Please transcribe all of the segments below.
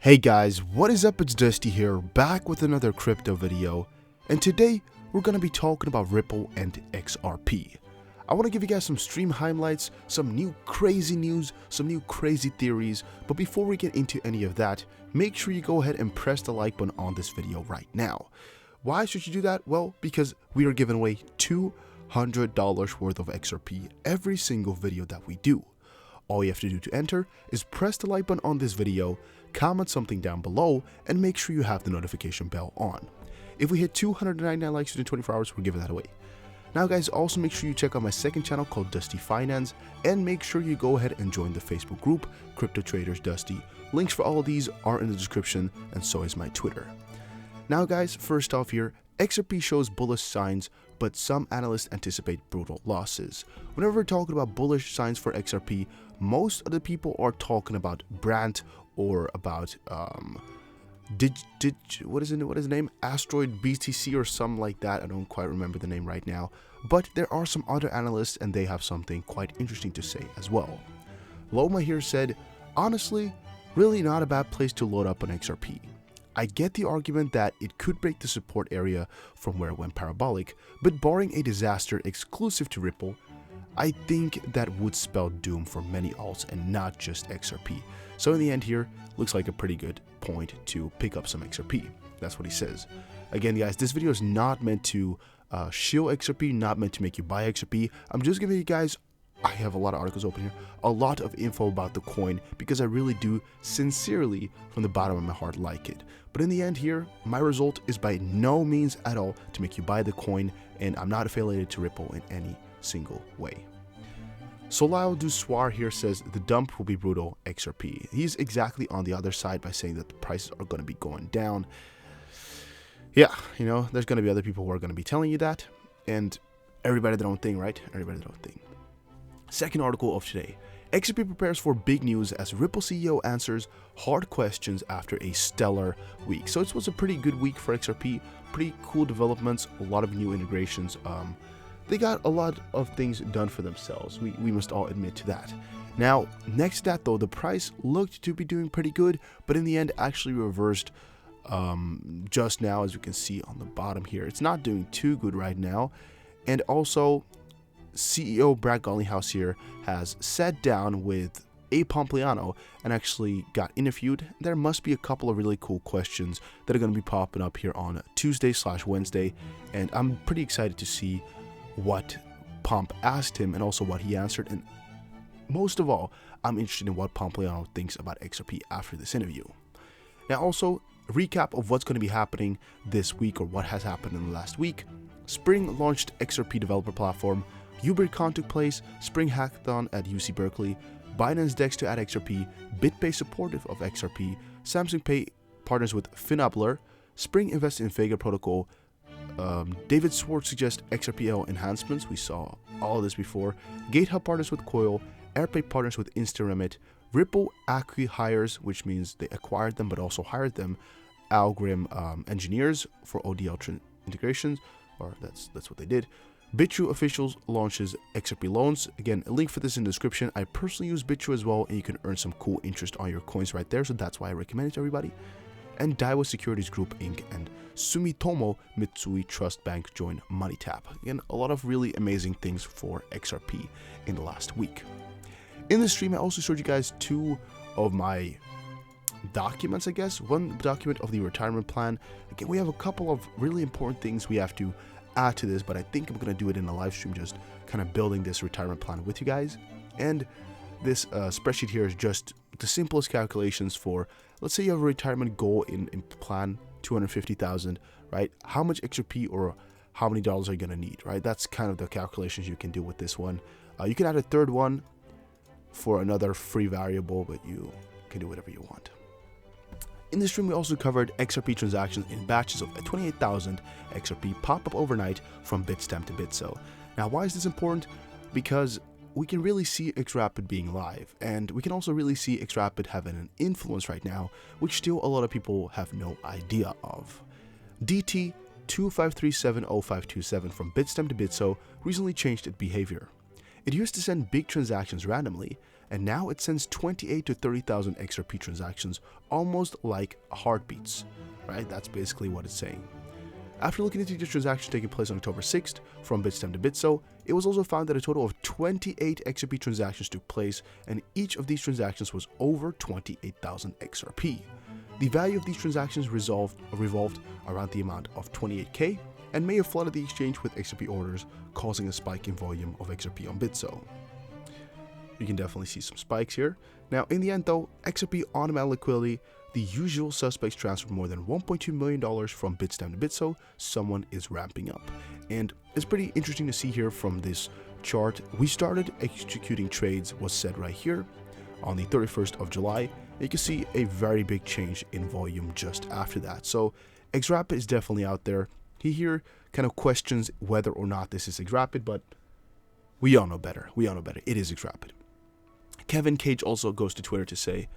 Hey guys, what is up? It's Dusty here, back with another crypto video, and today we're gonna be talking about Ripple and XRP. I want to give you guys some stream highlights, some new crazy news, some new crazy theories, but before we get into any of that, make sure you go ahead and press the like button on this video right now. Why should you do that? Well, because we are giving away $200 worth of XRP every single video that we do. All you have to do to enter is press the like button on this video, comment something down below, and make sure you have the notification bell on. If we hit 299 likes within 24 hours, we're giving that away. Now guys, also make sure you check out my second channel called Dusty Finance, and make sure you go ahead and join the Facebook group, Crypto Traders Dusty. Links for all of these are in the description, and so is my Twitter. Now guys, first off here, XRP shows bullish signs, but some analysts anticipate brutal losses. Whenever we're talking about bullish signs for XRP, most of the people are talking about Brand or about what is the name? Asteroid BTC or something like that. I don't quite remember the name right now. But there are some other analysts and they have something quite interesting to say as well. Loma here said, honestly, really not a bad place to load up on XRP. I get the argument that it could break the support area from where it went parabolic, but barring a disaster exclusive to Ripple, I think that would spell doom for many alts and not just XRP. So in the end here, looks like a pretty good point to pick up some XRP. That's what he says. Again guys, this video is not meant to shill XRP, not meant to make you buy XRP. I'm just giving you guys, I have a lot of articles open here, a lot of info about the coin because I really do sincerely from the bottom of my heart like it. But in the end here, my result is by no means at all to make you buy the coin, and I'm not affiliated to Ripple in any single way. Solal Dussoir here says the dump will be brutal XRP. He's exactly on the other side by saying that the prices are going to be going down. Yeah, you know, there's going to be other people who are going to be telling you that, and everybody their own thing, right? Everybody their own thing. Second article of today. XRP prepares for big news as Ripple CEO answers hard questions after a stellar week. So it was a pretty good week for XRP. Pretty cool developments, a lot of new integrations. They got a lot of things done for themselves. We must all admit to that. Now, next to that though, the price looked to be doing pretty good, but in the end actually reversed just now, as you can see on the bottom here. It's not doing too good right now. And also, CEO Brad Garlinghouse here has sat down with A. Pompliano and actually got interviewed. There must be a couple of really cool questions that are going to be popping up here on Tuesday/Wednesday, and I'm pretty excited to see what Pomp asked him and also what he answered, and most of all, I'm interested in what Pompliano thinks about XRP after this interview. Now also, a recap of what's going to be happening this week, or what has happened in the last week. Spring launched XRP developer platform, UberCon took place, Spring Hackathon at UC Berkeley, Binance DEX to add XRP, BitPay supportive of XRP, Samsung Pay partners with Finabler, Spring invests in Vega protocol, David Schwartz suggests XRPL enhancements, we saw all of this before, GateHub partners with Coil, AirPay partners with InstaRemit, Ripple acqui-hires, which means they acquired them but also hired them, Algrim engineers for ODL integrations, or that's what they did. Bitrue officials launches XRP loans. Again, a link for this in the description. I personally use Bitrue as well, and you can earn some cool interest on your coins right there, so that's why I recommend it to everybody. And Daiwa Securities Group Inc. and Sumitomo Mitsui Trust Bank join MoneyTap. Again, a lot of really amazing things for XRP in the last week. In this stream, I also showed you guys two of my documents, I guess. One document of the retirement plan. Again, we have a couple of really important things we have to add to this, but I think I'm going to do it in a live stream, just kind of building this retirement plan with you guys. And this spreadsheet here is just the simplest calculations for, let's say you have a retirement goal in plan, 250,000, right? How much XRP or how many dollars are you going to need, right? That's kind of the calculations you can do with this one. You can add a third one for another free variable, but you can do whatever you want. In this stream, we also covered XRP transactions in batches of 28,000 XRP pop up overnight from Bitstamp to Bitso. Now, why is this important? Because we can really see XRapid being live, and we can also really see XRapid having an influence right now, which still a lot of people have no idea of. DT 25370527 from Bitstamp to Bitso recently changed its behavior. It used to send big transactions randomly, and now it sends 28 to 30,000 XRP transactions almost like heartbeats, right? That's basically what it's saying. After looking into the transaction taking place on October 6th from Bitstamp to Bitso, it was also found that a total of 28 XRP transactions took place, and each of these transactions was over 28,000 XRP. The value of these transactions revolved around the amount of 28k and may have flooded the exchange with XRP orders, causing a spike in volume of XRP on Bitso. You can definitely see some spikes here. Now, in the end though, XRP on-demand liquidity, the usual suspects transferred more than $1.2 million from Bitstamp to Bitso. Someone is ramping up. And it's pretty interesting to see here from this chart. We started executing trades, was said right here, on the 31st of July. You can see a very big change in volume just after that. So XRP is definitely out there. He here kind of questions whether or not this is XRP, but we all know better. We all know better. It is XRP. Kevin Cage also goes to Twitter to say,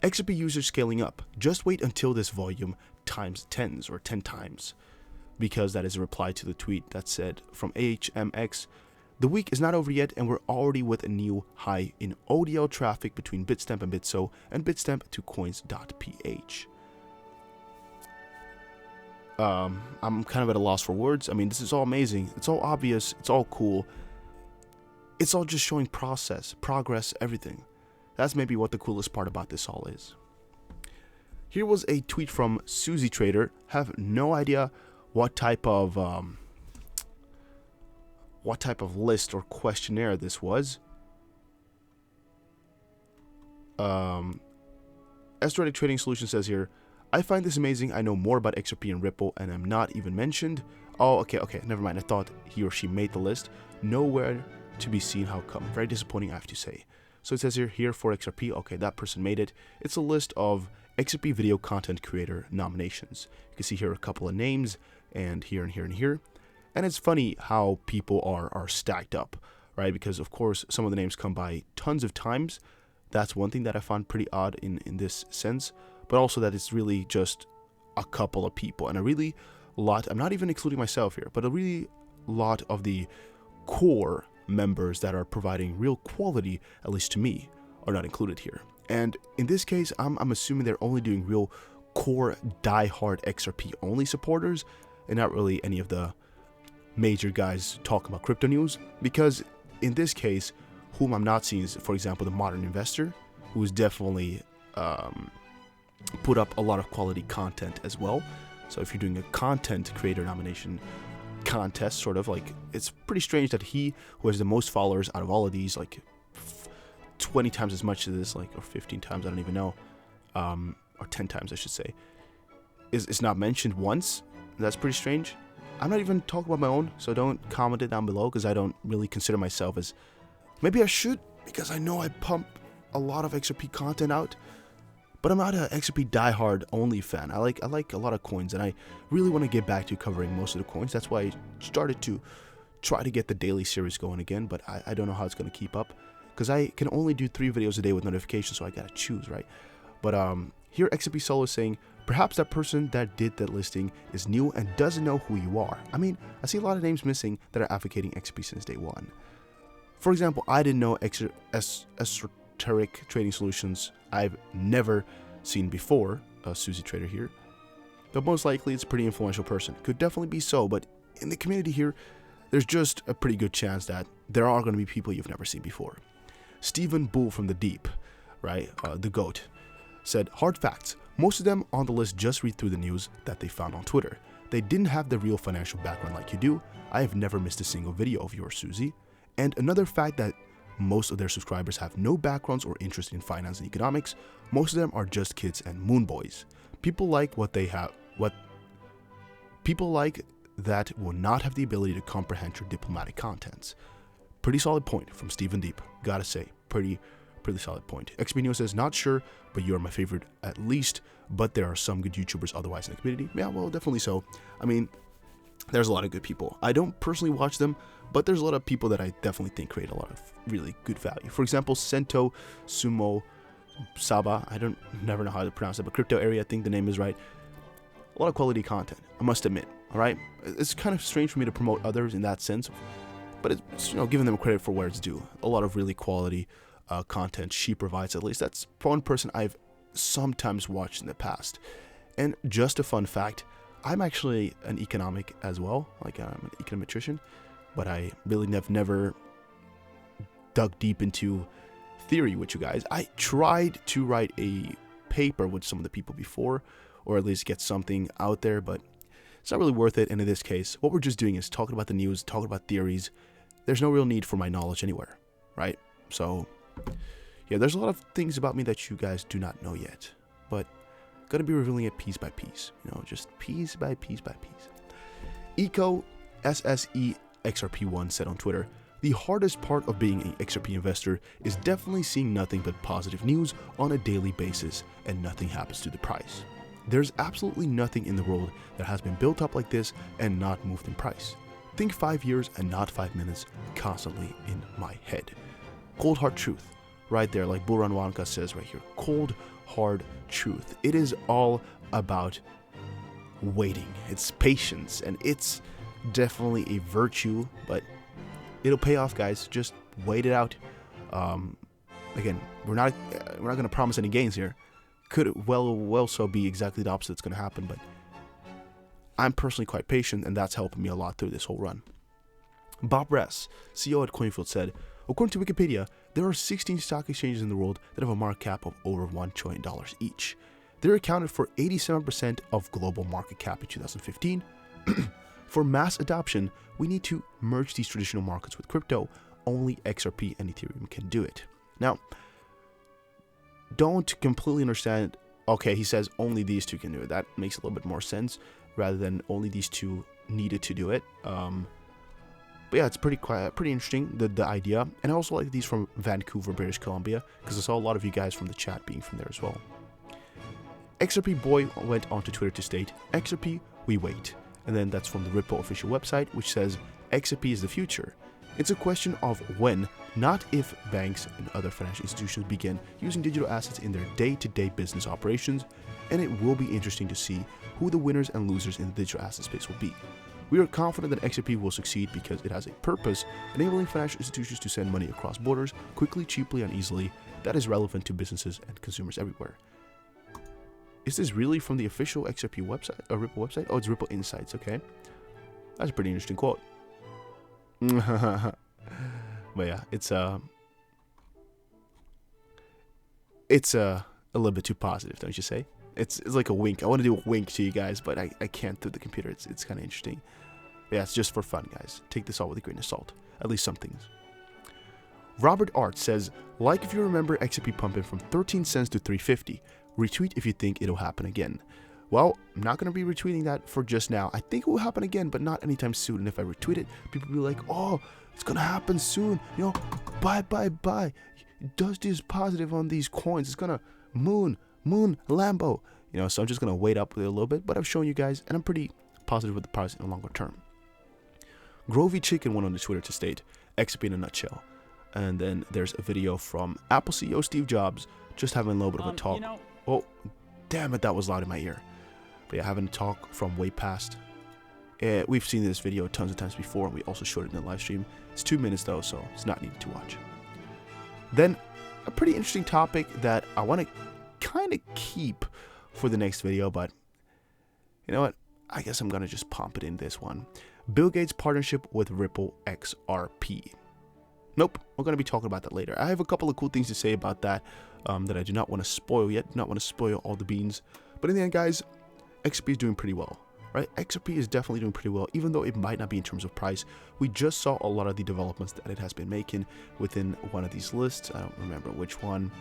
XRP users scaling up. Just wait until this volume times 10s or 10 times. Because that is a reply to the tweet that said from AHMX, the week is not over yet and we're already with a new high in ODL traffic between Bitstamp and Bitso and Bitstamp to coins.ph. I'm kind of at a loss for words. I mean, this is all amazing. It's all obvious. It's all cool. It's all just showing progress, everything. That's maybe what the coolest part about this all is. Here was a tweet from Susie Trader. Have no idea what type of list or questionnaire this was. Estratic Trading Solution says here, I find this amazing. I know more about XRP and Ripple, and I'm not even mentioned. Oh, okay, never mind. I thought he or she made the list. Nowhere to be seen. How come? Very disappointing, I have to say. So it says here for XRP. Okay, that person made it. It's a list of XRP video content creator nominations. You can see here a couple of names, and here and here and here. And it's funny how people are stacked up, right? Because of course some of the names come by tons of times. That's one thing that I found pretty odd in this sense. But also that it's really just a couple of people, and a really lot, I'm not even including myself here, but a really lot of the core members that are providing real quality, at least to me, are not included here. And in this case, I'm assuming they're only doing real core die-hard XRP only supporters, and not really any of the major guys talking about crypto news. Because in this case, whom I'm not seeing is, for example, the Modern Investor, who is definitely put up a lot of quality content as well. So if you're doing a content creator nomination contest, sort of, like, it's pretty strange that he, who has the most followers out of all of these, like 20 times as much as this, like, or 15 times, I don't even know, or 10 times I should say, is not mentioned once. That's pretty strange. I'm not even talking about my own, so don't comment it down below, because I don't really consider myself as, maybe I should, because I know I pump a lot of XRP content out, but I'm not an XRP diehard only fan. I like a lot of coins, and I really want to get back to covering most of the coins. That's why I started to try to get the daily series going again, but I don't know how it's going to keep up, because I can only do 3 videos a day with notifications, so I gotta choose, right? But here XRP Solo is saying, perhaps that person that did that listing is new and doesn't know who you are. I mean, I see a lot of names missing that are advocating XRP since day one. For example, I didn't know Esoteric Trading Solutions. I've never seen before, Susie Trader here. But most likely it's a pretty influential person. Could definitely be so, but in the community here, there's just a pretty good chance that there are going to be people you've never seen before. Stephen Bull from the Deep, right, the GOAT, said, hard facts. Most of them on the list just read through the news that they found on Twitter. They didn't have the real financial background like you do. I have never missed a single video of yours, Susie. And another fact that most of their subscribers have no backgrounds or interest in finance and economics. Most of them are just kids and moon boys. People like what they have, people like that will not have the ability to comprehend your diplomatic contents. Pretty solid point from Stephen Deep. Gotta say, pretty solid point. XP Neo says, not sure, but you're my favorite at least, but there are some good YouTubers otherwise in the community. Yeah, well, definitely so. I mean, there's a lot of good people. I don't personally watch them, but there's a lot of people that I definitely think create a lot of really good value. For example, Sento Sumo Saba, never know how to pronounce it, but Crypto Area, I think the name is right. A lot of quality content, I must admit, all right? It's kind of strange for me to promote others in that sense, but it's, you know, giving them credit for where it's due. A lot of really quality content she provides. At least that's one person I've sometimes watched in the past. And just a fun fact, I'm actually an economic as well, like I'm an econometrician, but I really have never dug deep into theory with you guys. I tried to write a paper with some of the people before, or at least get something out there, but it's not really worth it. And in this case, what we're just doing is talking about the news, talking about theories. There's no real need for my knowledge anywhere, right? So yeah, there's a lot of things about me that you guys do not know yet, but gonna be revealing it piece by piece, just piece by piece by piece. Eco SSE XRP1 said on Twitter, "The hardest part of being an XRP investor is definitely seeing nothing but positive news on a daily basis and nothing happens to the price. There's absolutely nothing in the world that has been built up like this and not moved in price. Think 5 years and not 5 minutes, constantly in my head." Cold hard truth, right there, like Buran Wanka says right here. Cold hard truth. It is all about waiting. It's patience, and it's definitely a virtue, but it'll pay off, guys. Just wait it out. Again, we're not going to promise any gains here. Could well so be exactly the opposite that's going to happen, but I'm personally quite patient, and that's helping me a lot through this whole run. Bob Ress, CEO at Coinfield, said, "According to Wikipedia, there are 16 stock exchanges in the world that have a market cap of over $1 trillion each. They accounted for 87% of global market cap in 2015. For mass adoption, we need to merge these traditional markets with crypto. Only XRP and Ethereum can do it." Now, don't completely understand. Okay, he says only these two can do it. That makes a little bit more sense rather than only these two needed to do it. But yeah, it's pretty interesting, the idea. And I also like these from Vancouver, British Columbia, because I saw a lot of you guys from the chat being from there as well. XRP Boy went onto Twitter to state, "XRP, we wait." And then that's from the Ripple official website, which says, "XRP is the future. It's a question of when, not if, banks and other financial institutions begin using digital assets in their day-to-day business operations, and it will be interesting to see who the winners and losers in the digital asset space will be. We are confident that XRP will succeed because it has a purpose, enabling financial institutions to send money across borders quickly, cheaply, and easily that is relevant to businesses and consumers everywhere." Is this really from the official XRP website, or Ripple website? Oh, it's Ripple Insights, okay. That's a pretty interesting quote. But yeah, it's a little bit too positive, don't you say? It's like a wink. I want to do a wink to you guys, but I can't through the computer. It's kind of interesting. But yeah, it's just for fun, guys. Take this all with a grain of salt. At least some things. Robert Art says, "Like if you remember XRP pumping from 13 cents to 350. Retweet if you think it'll happen again." Well, I'm not going to be retweeting that for just now. I think it will happen again, but not anytime soon. And if I retweet it, people will be like, "Oh, it's going to happen soon. Buy. Does this positive on these coins. It's going to moon, Lambo." So I'm just going to wait up with it a little bit, but I've shown you guys, and I'm pretty positive with the price in the longer term. Grovy Chicken went on the Twitter to state, "XRP in a nutshell." And then there's a video from Apple CEO Steve Jobs just having a little bit of a talk. Oh, damn it, that was loud in my ear. But yeah, having a talk from way past. We've seen this video tons of times before, and we also showed it in the live stream. It's 2 minutes though, so it's not needed to watch. Then, a pretty interesting topic that I want to kind of keep for the next video, but you know what? I guess I'm going to just pump it in this one. Bill Gates' partnership with Ripple XRP. Nope, we're going to be talking about that later. I have a couple of cool things to say about that that I do not want to spoil yet. Do not want to spoil all the beans. But in the end, guys, XRP is doing pretty well, right? XRP is definitely doing pretty well, even though it might not be in terms of price. We just saw a lot of the developments that it has been making within one of these lists. I don't remember which one.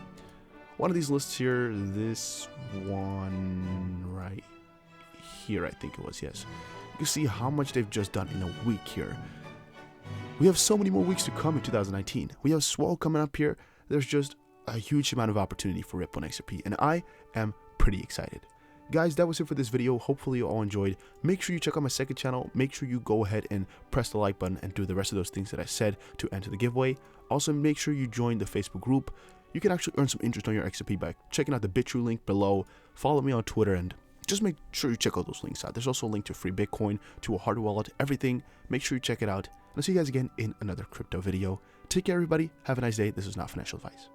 One of these lists here, this one right here, I think it was, yes. You can see how much they've just done in a week here. We have so many more weeks to come in 2019. We have Swell coming up here. There's just a huge amount of opportunity for Ripple and XRP, and I am pretty excited. Guys, that was it for this video. Hopefully you all enjoyed. Make sure you check out my second channel. Make sure you go ahead and press the like button and do the rest of those things that I said to enter the giveaway. Also, make sure you join the Facebook group. You can actually earn some interest on your XRP by checking out the Bitrue link below. Follow me on Twitter, and just make sure you check out those links out. There's also a link to free Bitcoin, to a hardware wallet, everything. Make sure you check it out. And I'll see you guys again in another crypto video. Take care, everybody. Have a nice day. This is not financial advice.